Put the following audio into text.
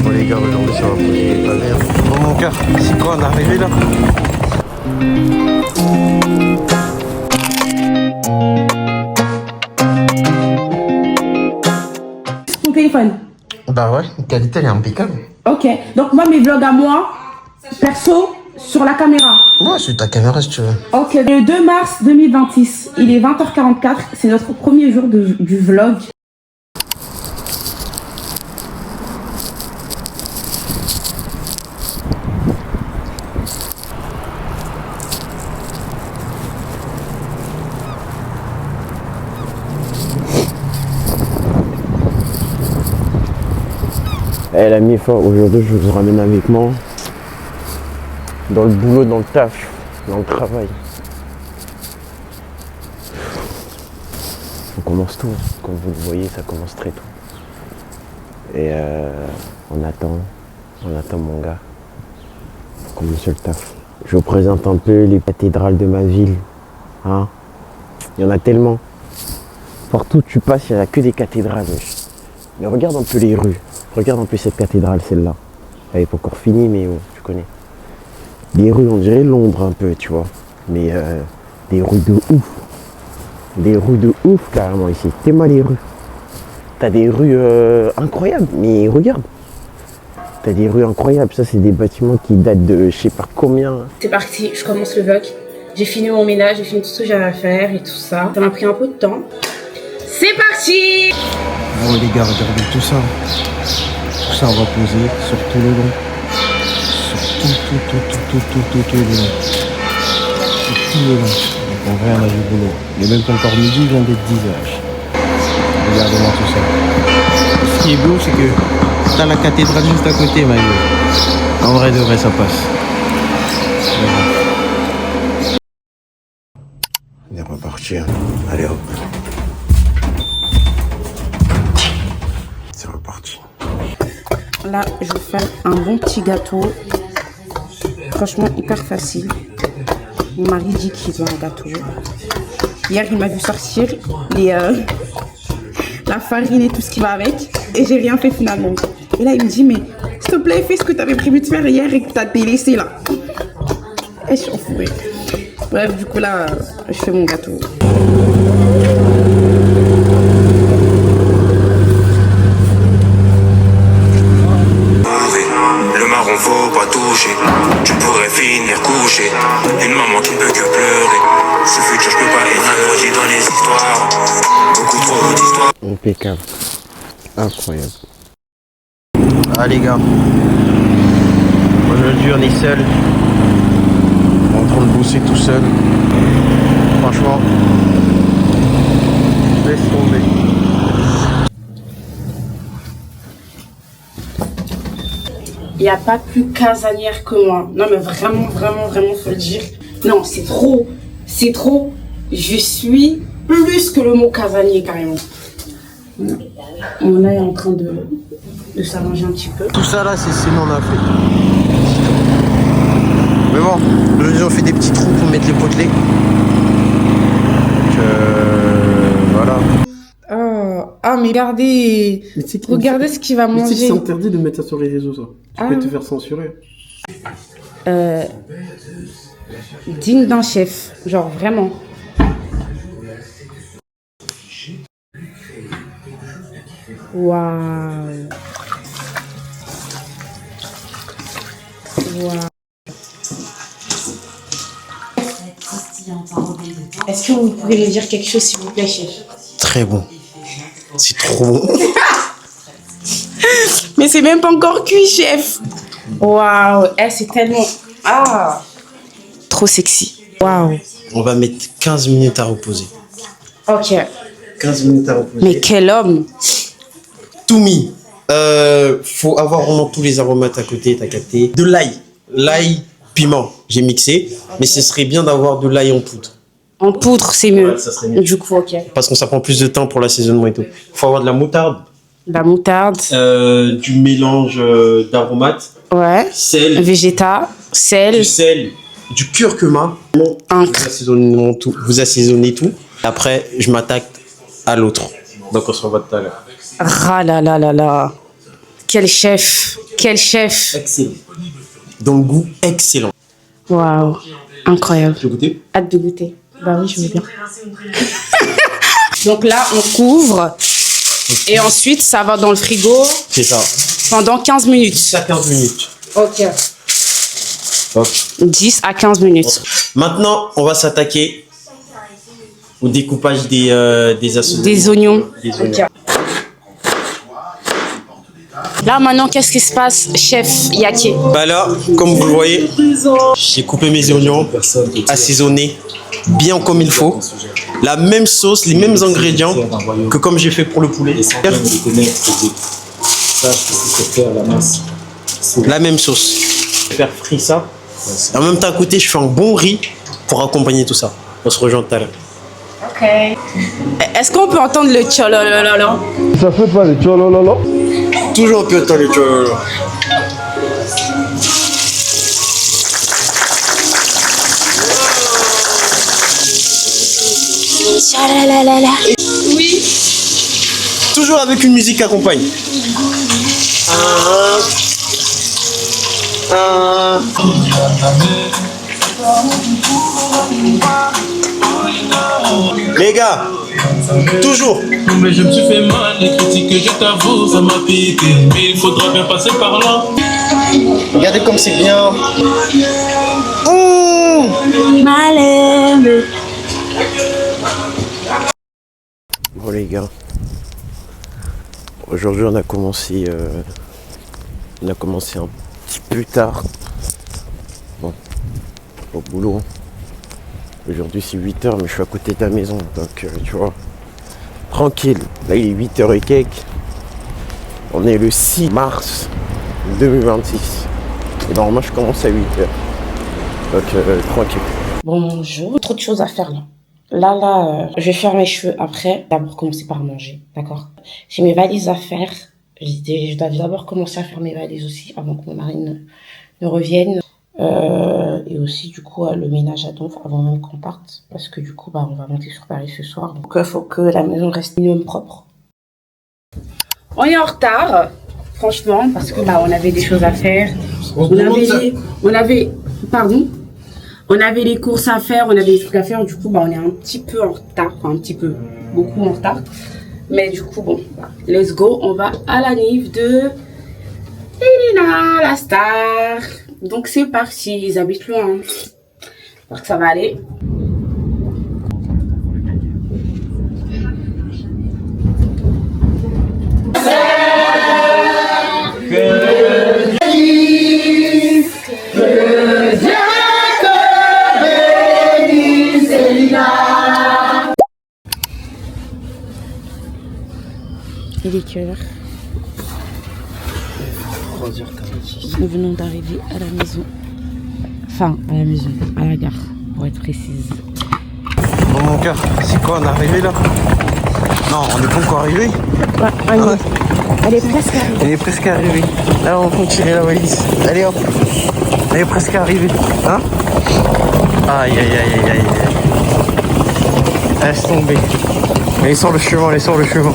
Bon les gars, aujourd'hui ça va poser pas bien. Bon mon gars, c'est quoi, on est arrivé là? Ton téléphone. Bah ouais, la qualité elle est impeccable. Ok, donc moi mes vlogs à moi, perso, sur la caméra. Ouais, c'est ta caméra si tu veux. Ok, le 2 mars 2026, il est 20h44, c'est notre premier jour du vlog. Eh la mi aujourd'hui je vous ramène avec moi dans le boulot, dans le taf, dans le travail. On commence tôt, comme vous le voyez, ça commence très tôt. Et on attend mon gars pour commencer le taf. Je vous présente un peu les cathédrales de ma ville. Hein, il y en a tellement. Partout où tu passes, il n'y a que des cathédrales. Mais regarde un peu les rues. Regarde un peu cette cathédrale, celle-là. Elle n'est pas encore finie, mais oh, tu connais. Les rues, on dirait Londres un peu, tu vois. Mais des rues de ouf. Des rues de ouf, carrément, ici. T'es-moi les rues. T'as des rues incroyables, mais regarde. T'as des rues incroyables. Ça, c'est des bâtiments qui datent de je sais pas combien. C'est parti, je commence le vlog. J'ai fini mon ménage, j'ai fini tout ce que j'avais à faire et tout ça. Ça m'a pris un peu de temps. C'est parti! Bon les gars, regardez tout ça. Tout ça on va poser sur tout le long. Sur tout le long. Sur tout le long. Donc en vrai on a du boulot. Il est même pas encore midi, il vient d'être 10h. Regardez-moi tout ça. Ce qui est beau c'est que t'as la cathédrale juste à côté ma gueule. En vrai de vrai ça passe. On est reparti. Allez hop. C'est reparti. Là, je vais faire un bon petit gâteau. Franchement, hyper facile. Mon mari dit qu'il veut un gâteau. Hier, il m'a vu sortir la farine et tout ce qui va avec. Et j'ai rien fait finalement. Et là, il me dit, mais s'il te plaît, fais ce que tu avais prévu de faire hier et que tu as délaissé là. Et je suis enfourée. Bref, du coup, là, je fais mon gâteau. Le marron faut pas toucher. Tu pourrais finir couché. Une maman qui ne peut que pleurer. Ce futur je peux pas être agrandi dans les histoires. Beaucoup trop d'histoires. Impeccable. Incroyable. Ah les gars. Aujourd'hui on est seul. On est en train de bosser tout seul. Franchement. Laisse tomber. Il n'y a pas plus casanière que moi. Non, mais vraiment, faut le dire. Non, c'est trop. C'est trop. Je suis plus que le mot casanier, carrément. On est en train de s'arranger un petit peu. Tout ça là, c'est ce qu'on a fait. Mais bon, aujourd'hui on fait des petits trous pour mettre les potelets. Donc voilà. Ah, mais regardez. Regardez ce qu'il va Mais manger. c'est interdit de mettre ça sur les réseaux, ça. Tu peux te faire censurer. Digne d'un chef. Genre, vraiment. Waouh. Waouh. Est-ce que vous pouvez me dire quelque chose, s'il vous plaît, chef? Très bon. C'est trop bon. Mais c'est même pas encore cuit, chef. Waouh. C'est tellement... Ah. Trop sexy. Waouh. On va mettre 15 minutes à reposer. Ok. 15 minutes à reposer. Mais quel homme. Tout mis. Faut avoir vraiment tous les aromates à côté, t'as capté. De l'ail. L'ail, piment, j'ai mixé. Mais ce serait bien d'avoir de l'ail en poudre. En poudre, c'est mieux. Ouais, ça serait mieux. Du coup, ok. Parce que ça prend plus de temps pour l'assaisonnement et tout. Faut avoir de la moutarde. La moutarde. Du mélange d'aromates. Ouais. Sel. Végéta. Sel. Du sel. Du curcuma. Encre. Vous assaisonnez tout. Après, je m'attaque à l'autre. Donc on se revoit tout à l'heure. Ah là là là là. Quel chef. Quel chef. Excellent. Dans le goût, excellent. Waouh. Incroyable. Tu veux goûter? Hâte de goûter. Bah oui, je veux bien. Donc là, on couvre. Et ensuite, ça va dans le frigo. C'est ça. Pendant 15 minutes. 10 à 15 minutes. Ok. Hop. 10 à 15 minutes. Maintenant, on va s'attaquer au découpage des assaisonnements. Des oignons. Des oignons. Ok. Là, maintenant, qu'est-ce qui se passe, chef Yaké? Bah là, comme vous le voyez, j'ai coupé mes oignons, assaisonnés bien comme il faut. La même sauce, les mêmes ingrédients que comme j'ai fait pour le poulet. La même sauce. Je vais faire frit ça. Et en même temps, à côté, je fais un bon riz pour accompagner tout ça. On se rejoint tout à l'heure. Ok. Est-ce qu'on peut entendre le tchololololo? Ça fait pas les tcholololo. Toujours que t'as les tchololo. Oui. Toujours avec une musique qui accompagne. Les gars, toujours. Mais je me suis fait mal, les critiques, je t'avoue, ça m'a piqué. Mais il faudra bien passer par là. Regardez comme c'est bien. Bon les gars, aujourd'hui on a commencé un petit peu tard. Bon, au boulot. Aujourd'hui c'est 8h mais je suis à côté de la maison, donc tu vois, tranquille. Là il est 8h et quelques. On est le 6 mars 2026. Et normalement je commence à 8h. Donc tranquille. Bonjour. Trop de choses à faire là. Là, je vais faire mes cheveux après. D'abord commencer par manger, d'accord? J'ai mes valises à faire. Je dois d'abord commencer à faire mes valises aussi avant que mon mari ne revienne. Et aussi du coup le ménage à Donf avant même qu'on parte. Parce que du coup on va monter sur Paris ce soir. Donc il faut que la maison reste minimum propre. On est en retard, franchement, parce que on avait des choses à faire. On avait les courses à faire, on avait des trucs à faire, du coup, on est un petit peu en retard, enfin un petit peu, beaucoup en retard. Mais du coup, let's go, on va à la Nive de Elina, la star. Donc c'est parti, ils habitent loin. J'espère que ça va aller. Il est quelle heure? 3h46. Nous venons d'arriver à la maison. Enfin, à la maison, à la gare, pour être précise. Bon mon cœur, c'est quoi, on est arrivé là? Non, on n'est pas encore arrivé. Ouais, elle est presque arrivée. Elle est presque arrivée. Là on va tirer la valise. Allez hop. Elle est presque arrivée. Hein? Aïe aïe aïe aïe aïe. Laisse tomber. Elle est sur le chemin, elle est sur le chemin.